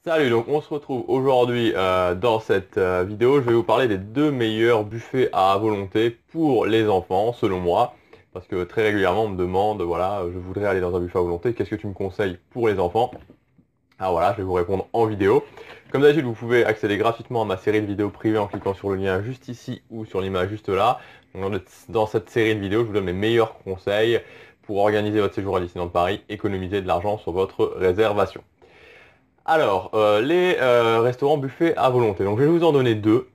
Salut, donc on se retrouve aujourd'hui dans cette vidéo. Je vais vous parler des deux meilleurs buffets à volonté pour les enfants, selon moi. Parce que très régulièrement, on me demande, voilà, je voudrais aller dans un buffet à volonté, qu'est-ce que tu me conseilles pour les enfants? Ah voilà, je vais vous répondre en vidéo. Comme d'habitude, vous pouvez accéder gratuitement à ma série de vidéos privées en cliquant sur le lien juste ici ou sur l'image juste là. Donc, dans cette série de vidéos, je vous donne les meilleurs conseils pour organiser votre séjour à Disneyland Paris, économiser de l'argent sur votre réservation. Alors, les restaurants buffets à volonté. Donc, je vais vous en donner deux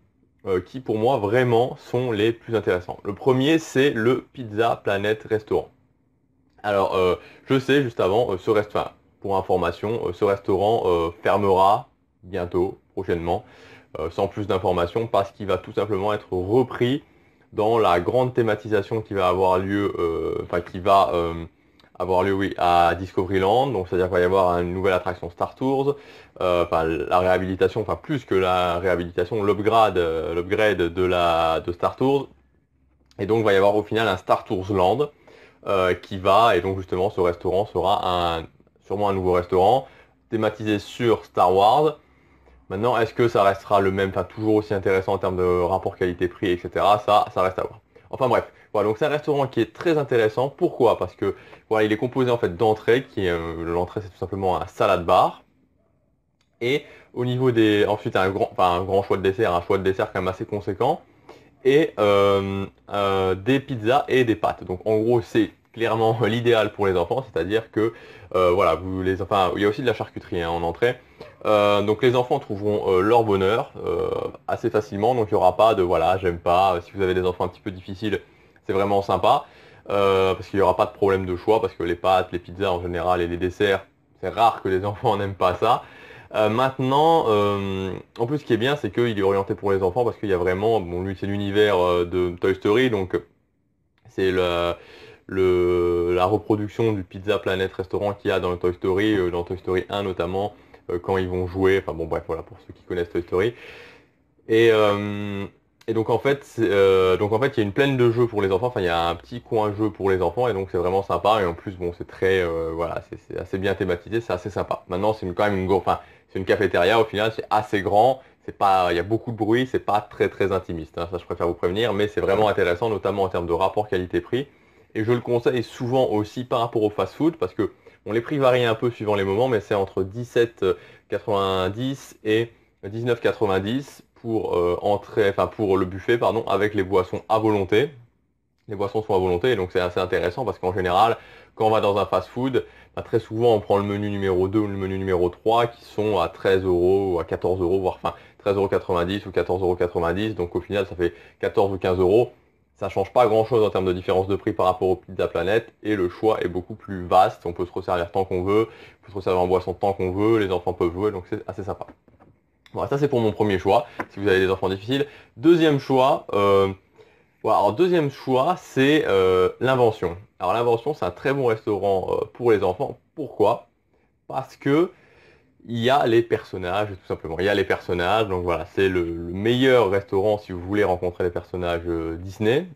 qui, pour moi, vraiment sont les plus intéressants. Le premier, c'est le Pizza Planet Restaurant. Alors, je sais, juste avant, enfin, pour information, ce restaurant fermera bientôt, prochainement, sans plus d'informations, parce qu'il va tout simplement être repris dans la grande thématisation qui va avoir lieu, enfin, qui va avoir lieu, oui, à Discoveryland. Donc, c'est-à-dire qu'il va y avoir une nouvelle attraction Star Tours, enfin, la réhabilitation, enfin, plus que la réhabilitation, l'upgrade de Star Tours. Et donc, il va y avoir au final un Star Tours Land qui va, et donc justement ce restaurant sera sûrement un nouveau restaurant thématisé sur Star Wars. Maintenant, est-ce que ça restera le même, enfin toujours aussi intéressant en termes de rapport qualité-prix, etc. Ça reste à voir. Enfin bref, voilà, donc c'est un restaurant qui est très intéressant. Pourquoi? Parce que voilà, il est composé en fait d'entrées, l'entrée c'est tout simplement un salad bar. Et au niveau des, ensuite un grand choix de dessert, un choix de dessert quand même assez conséquent et des pizzas et des pâtes. Donc en gros, c'est clairement l'idéal pour les enfants, c'est-à-dire que voilà, enfin, il y a aussi de la charcuterie hein, en entrée. Donc les enfants trouveront leur bonheur assez facilement. Donc il n'y aura pas de voilà, j'aime pas. Si vous avez des enfants un petit peu difficiles, c'est vraiment sympa parce qu'il n'y aura pas de problème de choix parce que les pâtes, les pizzas en général et les desserts, c'est rare que les enfants n'aiment pas ça. Maintenant, en plus, ce qui est bien, c'est qu'il est orienté pour les enfants parce qu'il y a vraiment, bon, lui, c'est l'univers de Toy Story, donc c'est la reproduction du Pizza Planet restaurant qu'il y a dans le Toy Story, dans Toy Story 1 notamment, quand ils vont jouer. Enfin bon, bref, voilà pour ceux qui connaissent Toy Story. Et, euh, et donc en fait, il y a une plaine de jeux pour les enfants. Enfin, il y a un petit coin jeu pour les enfants, et donc c'est vraiment sympa. Et en plus, bon, c'est très, voilà, c'est assez bien thématisé, c'est assez sympa. Maintenant, quand même enfin, c'est une cafétéria. Au final, c'est assez grand. C'est pas, il y a beaucoup de bruit. C'est pas très très intimiste, hein, ça, je préfère vous prévenir. Mais c'est vraiment intéressant, notamment en termes de rapport qualité-prix. Et je le conseille souvent aussi par rapport au fast-food, parce que bon, les prix varient un peu suivant les moments, mais c'est entre 17,90 et 19,90 pour enfin pour le buffet, pardon, avec les boissons à volonté. Les boissons sont à volonté, et donc c'est assez intéressant parce qu'en général, quand on va dans un fast-food, bah, très souvent on prend le menu numéro 2 ou le menu numéro 3 qui sont à 13 euros ou à 14 euros, voire enfin 13,90 € ou 14,90 €. Donc au final, ça fait 14 ou 15 euros. Ça change pas grand-chose en termes de différence de prix par rapport au Pizza Planet et le choix est beaucoup plus vaste. On peut se resservir tant qu'on veut, on peut se resservir en boisson tant qu'on veut, les enfants peuvent jouer, donc c'est assez sympa. Voilà, ça c'est pour mon premier choix, si vous avez des enfants difficiles. Deuxième choix, voilà, alors deuxième choix, c'est l'Invention. Alors l'Invention, c'est un très bon restaurant pour les enfants. Pourquoi? Parce que il y a les personnages, tout simplement. Il y a les personnages, donc voilà, c'est le meilleur restaurant si vous voulez rencontrer les personnages Disney.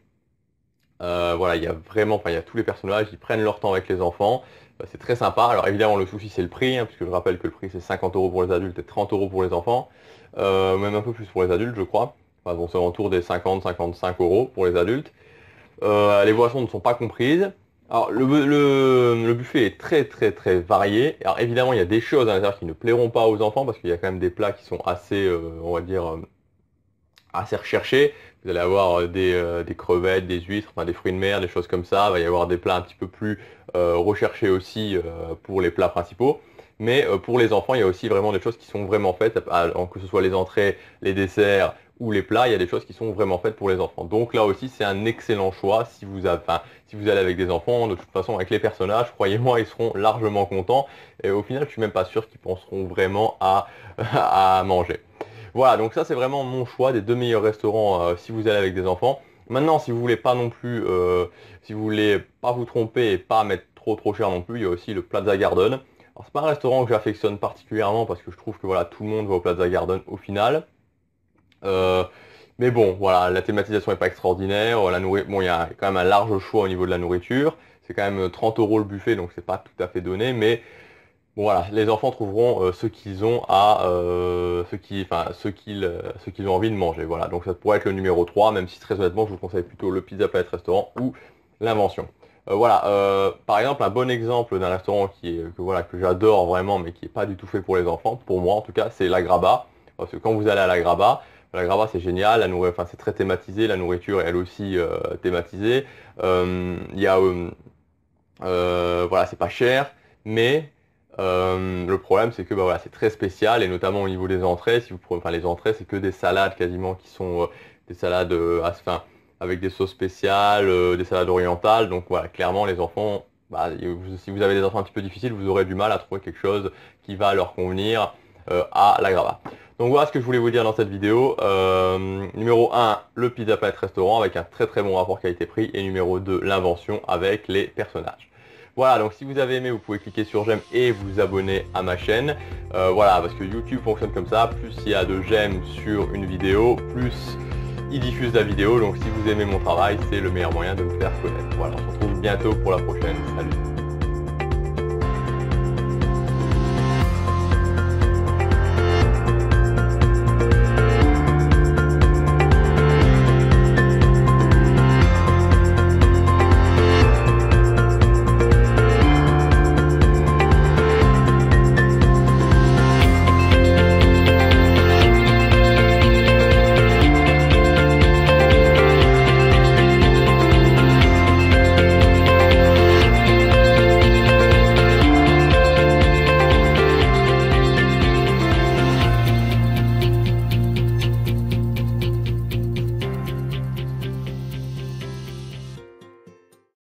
Voilà, il y a vraiment, enfin, il y a tous les personnages, ils prennent leur temps avec les enfants. C'est très sympa. Alors évidemment, le souci, c'est le prix, hein, puisque je rappelle que le prix, c'est 50 euros pour les adultes et 30 euros pour les enfants. Même un peu plus pour les adultes, je crois. Enfin, bon, c'est autour des 50-55 euros pour les adultes. Les boissons ne sont pas comprises. Alors, le buffet est très, très, très varié. Alors, évidemment, il y a des choses à l'intérieur qui ne plairont pas aux enfants, parce qu'il y a quand même des plats qui sont assez, on va dire, assez recherché. Vous allez avoir des crevettes, des huîtres, enfin, des fruits de mer, des choses comme ça. Il va y avoir des plats un petit peu plus recherchés aussi pour les plats principaux. Mais pour les enfants, il y a aussi vraiment des choses qui sont vraiment faites, que ce soit les entrées, les desserts ou les plats, il y a des choses qui sont vraiment faites pour les enfants. Donc là aussi, c'est un excellent choix si vous avez, enfin, si vous allez avec des enfants. De toute façon, avec les personnages, croyez-moi, ils seront largement contents. Et au final, je suis même pas sûr qu'ils penseront vraiment à manger. Voilà, donc ça c'est vraiment mon choix des deux meilleurs restaurants si vous allez avec des enfants. Maintenant, si vous voulez pas non plus, si vous voulez pas vous tromper et pas mettre trop cher non plus, il y a aussi le Plaza Garden. Alors c'est pas un restaurant que j'affectionne particulièrement parce que je trouve que voilà, tout le monde va au Plaza Garden au final. Euh, mais bon, voilà, la thématisation n'est pas extraordinaire. Bon, il y a quand même un large choix au niveau de la nourriture. C'est quand même 30 euros le buffet, donc c'est pas tout à fait donné, mais Bon voilà, les enfants trouveront ce qu'ils ont à ce qu'ils ont envie de manger. Voilà, donc ça pourrait être le numéro 3, même si très honnêtement, je vous conseille plutôt le Pizza Planet Restaurant ou l'invention. Voilà, par exemple, un bon exemple d'un restaurant que j'adore vraiment, mais qui n'est pas du tout fait pour les enfants, pour moi en tout cas, c'est la Graba. Parce que quand vous allez à la Graba c'est génial, c'est très thématisé, la nourriture elle aussi thématisée. Il y a, voilà, c'est pas cher, mais le problème c'est que bah, voilà, c'est très spécial et notamment au niveau des entrées. Si vous prenez, enfin les entrées, c'est que des salades quasiment qui sont des salades avec des sauces spéciales, des salades orientales. Donc voilà, clairement les enfants, bah, si vous avez des enfants un petit peu difficiles, vous aurez du mal à trouver quelque chose qui va leur convenir à la Grava. Donc voilà ce que je voulais vous dire dans cette vidéo. Numéro 1, le Pizza Planet Restaurant avec un très très bon rapport qualité-prix. Et numéro 2, l'invention avec les personnages. Voilà, donc si vous avez aimé, vous pouvez cliquer sur j'aime et vous abonner à ma chaîne. Voilà, parce que YouTube fonctionne comme ça. Plus il y a de j'aime sur une vidéo, plus il diffuse la vidéo. Donc si vous aimez mon travail, c'est le meilleur moyen de me faire connaître. Voilà, on se retrouve bientôt pour la prochaine. Salut!